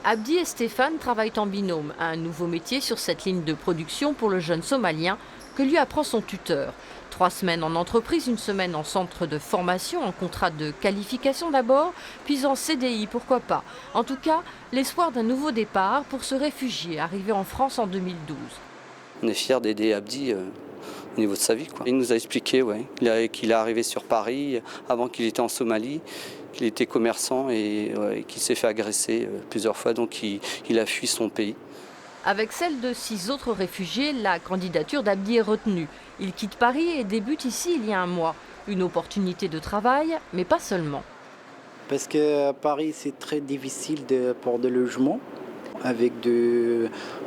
Abdi et Stéphane travaillent en binôme, un nouveau métier sur cette ligne de production pour le jeune Somalien que lui apprend son tuteur. 3 semaines en entreprise, 1 semaine en centre de formation, en contrat de qualification d'abord, puis en CDI, pourquoi pas. En tout cas, l'espoir d'un nouveau départ pour ce réfugié arrivé en France en 2012. On est fiers d'aider Abdi au niveau de sa vie, quoi. Il nous a expliqué qu'il est arrivé sur Paris avant qu'il était en Somalie, qu'il était commerçant et qu'il s'est fait agresser plusieurs fois, donc il a fui son pays. Avec celle de 6 autres réfugiés, la candidature d'Abdi est retenue. Il quitte Paris et débute ici il y a un mois. Une opportunité de travail, mais pas seulement. Parce que à Paris, c'est très difficile pour des logements,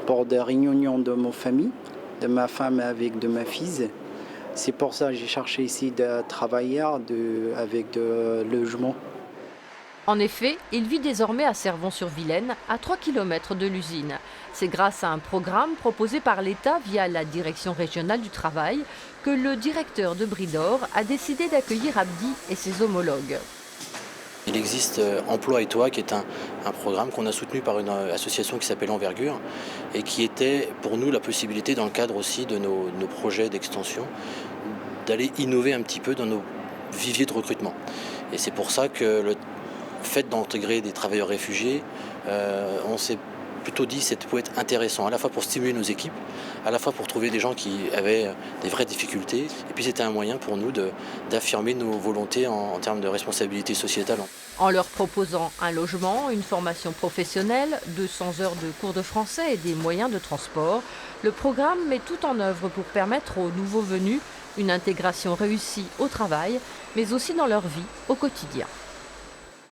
pour des réunions de ma famille, de ma femme avec de ma fille. C'est pour ça que j'ai cherché ici de travailler avec des logements. En effet, il vit désormais à Servon-sur-Vilaine, à 3 km de l'usine. C'est grâce à un programme proposé par l'État via la Direction régionale du travail que le directeur de Bridor a décidé d'accueillir Abdi et ses homologues. Il existe Emploi et Toi, qui est un programme qu'on a soutenu par une association qui s'appelle Envergure et qui était pour nous la possibilité, dans le cadre aussi de nos projets d'extension, d'aller innover un petit peu dans nos viviers de recrutement. Et c'est pour ça que le fait d'intégrer des travailleurs réfugiés, on s'est plutôt dit que ça pouvait être intéressant, à la fois pour stimuler nos équipes, à la fois pour trouver des gens qui avaient des vraies difficultés, et puis c'était un moyen pour nous d'affirmer nos volontés en termes de responsabilité sociétale. En leur proposant un logement, une formation professionnelle, 200 heures de cours de français et des moyens de transport, le programme met tout en œuvre pour permettre aux nouveaux venus une intégration réussie au travail, mais aussi dans leur vie au quotidien.